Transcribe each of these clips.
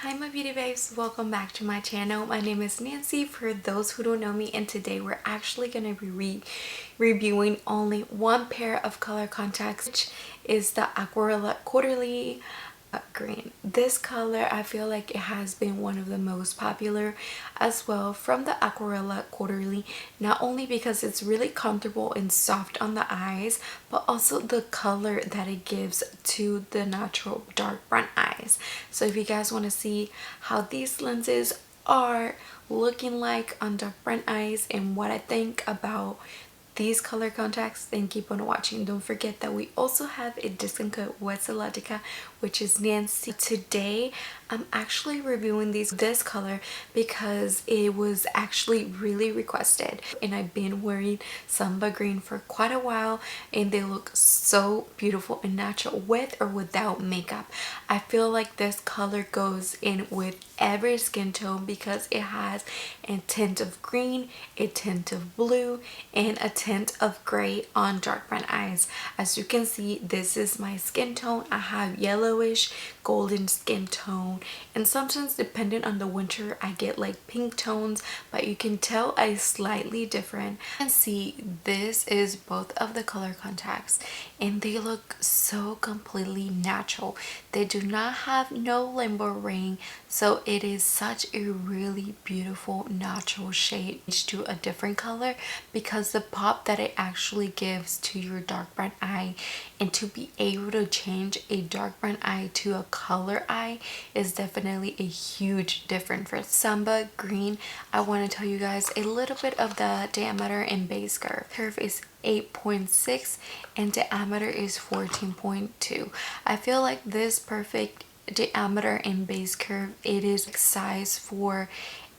Hi my beauty babes, welcome back to my channel. My name is Nancy for those who don't know me, and today we're actually going to be reviewing only one pair of color contacts, which is the Aquarella Quarterly Green. This color, I feel like it has been one of the most popular as well from the Aquarella Quarterly, not only because it's really comfortable and soft on the eyes, but also the color that it gives to the natural dark brown eyes. So if you guys want to see how these lenses are looking like on dark brown eyes and what I think about these color contacts, then keep on watching. Don't forget that we also have a discount code with Solotica, which is Nancy. Today I'm actually reviewing this color because it was actually really requested, and I've been wearing Samba Green for quite a while and they look so beautiful and natural with or without makeup. I feel like this color goes in with every skin tone because it has a tint of green, a tint of blue, and a tint of gray on dark brown eyes. As you can see, this is my skin tone. I have yellowish golden skin tone, and sometimes depending on the winter I get like pink tones, but you can tell I slightly different. And see, this is both of the color contacts and they look so completely natural. They do not have no limbo ring, so it is such a really beautiful natural shade to a different color because the pop that it actually gives to your dark brown eye, and to be able to change a dark brown eye to a color eye is definitely a huge difference. For Samba Green, I want to tell you guys a little bit of the diameter and base curve. Curve is 8.6 and diameter is 14.2. I feel like this perfect diameter and base curve, it is size for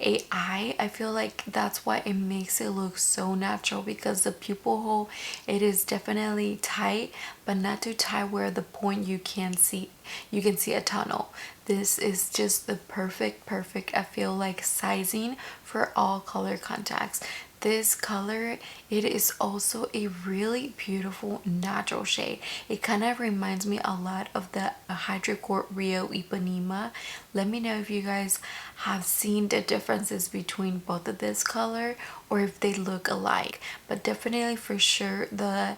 a eye. I feel like that's why it makes it look so natural, because the pupil hole, it is definitely tight but not too tight where the point you can see a tunnel. This is just the perfect I feel like sizing for all color contacts. This color, it is also a really beautiful natural shade. It kind of reminds me a lot of the Hydrocore Rio Ipanema. Let me know if you guys have seen the differences between both of this color or if they look alike, but definitely for sure the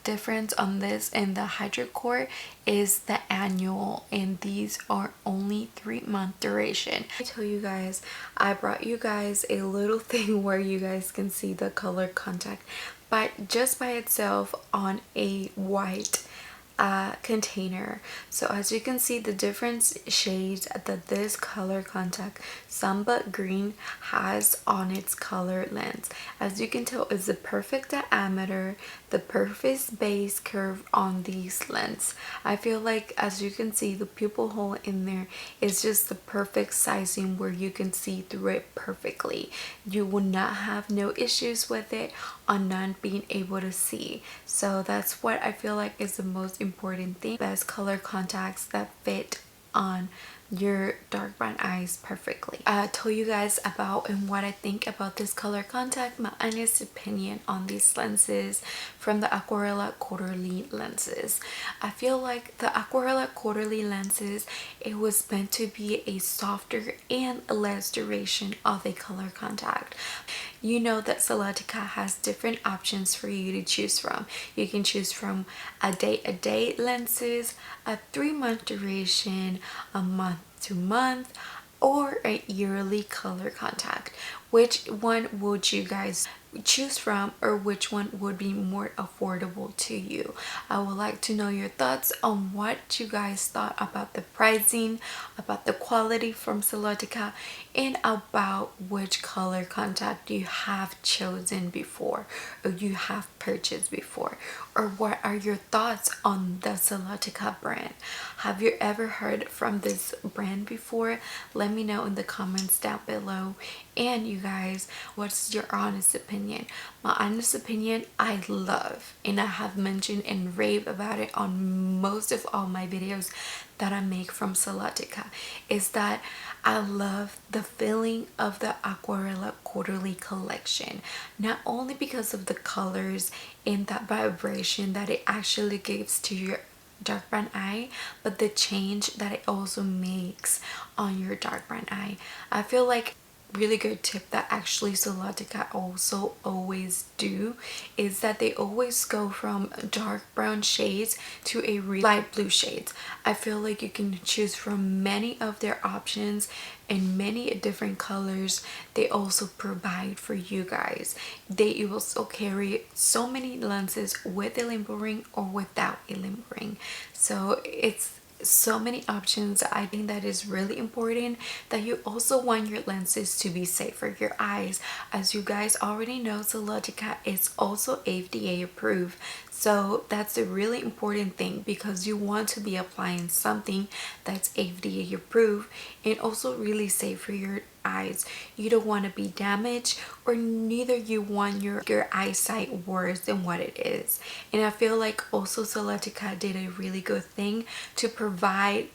difference on this and the Hydrocore is the annual, and these are only 3-month duration. I tell you guys, I brought you guys a little thing where you guys can see the color contact, but just by itself on a white container. So as you can see, the different shades that this color contact Samba Green has on its color lens, as you can tell, is the perfect diameter, the perfect base curve on these lens. I feel like, as you can see, the pupil hole in there is just the perfect sizing where you can see through it perfectly. You will not have no issues with it on not being able to see. So that's what I feel like is the most important thing. Best color contacts that fit on your dark brown eyes perfectly. I told you guys about and what I think about this color contact, my honest opinion on these lenses from the Aquarella Quarterly lenses. I feel like the Aquarella Quarterly lenses, it was meant to be a softer and less duration of a color contact. You know that Solotica has different options for you to choose from. You can choose from a day lenses, a 3-month duration, a month to month, or a yearly color contact. Which one would you guys choose from, or which one would be more affordable to you? I would like to know your thoughts on what you guys thought about the pricing, about the quality from Solotica, and about which color contact you have chosen before or you have purchased before, or what are your thoughts on the Solotica brand. Have you ever heard from this brand before? Let me know in the comments down below. And you guys, what's your honest opinion? My honest opinion, I love, and I have mentioned and rave about it on most of all my videos that I make from Solotica, is that I love the feeling of the Aquarella Quarterly collection, not only because of the colors and that vibration that it actually gives to your dark brown eye, but the change that it also makes on your dark brown eye. I feel like really good tip that actually Solotica also always do is that they always go from dark brown shades to a really light blue shades. I feel like you can choose from many of their options in many different colors they also provide for you guys. They also carry so many lenses with a limbo ring or without a limbo ring, so it's so many options. I think that is really important, that you also want your lenses to be safe for your eyes. As you guys already know, Solotica is also FDA approved, so that's a really important thing, because you want to be applying something that's FDA approved and also really safe for your eyes. You don't want to be damaged, or neither you want your eyesight worse than what it is. And I feel like also Solotica did a really good thing to provide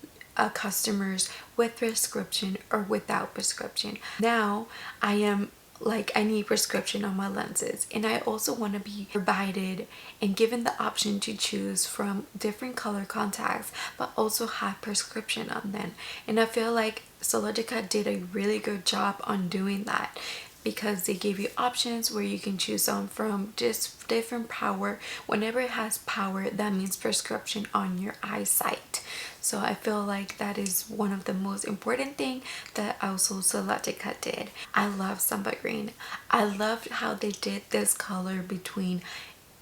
customers with prescription or without prescription. Now I am like, I need prescription on my lenses, and I also want to be provided and given the option to choose from different color contacts but also have prescription on them. And I feel like Solotica did a really good job on doing that, because they give you options where you can choose them from just different power. Whenever it has power, that means prescription on your eyesight. So I feel like that is one of the most important thing that also Solotica did. I love Samba Green. I loved how they did this color between,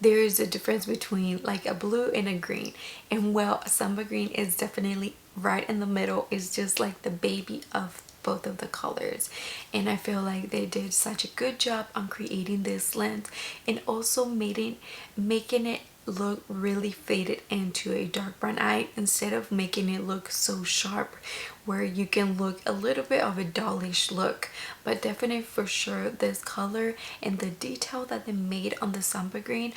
there is a difference between like a blue and a green, and well, Samba Green is definitely right in the middle. It's just like the baby of both of the colors, and I feel like they did such a good job on creating this lens and also making it look really faded into a dark brown eye, instead of making it look so sharp where you can look a little bit of a dullish look. But definitely for sure, this color and the detail that they made on the Samba Green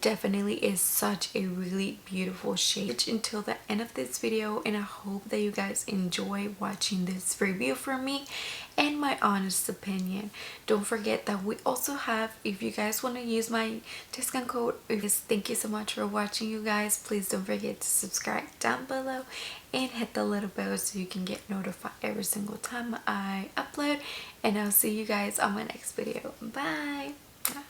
definitely is such a really beautiful shade. Until the end of this video, and I hope that you guys enjoy watching this review from me and my honest opinion. Don't forget that we also have, if you guys want to use my discount code, thank you so much for watching, you guys. Please don't forget to subscribe down below and hit the little bell so you can get notified every single time I upload, and I'll see you guys on my next video. Bye.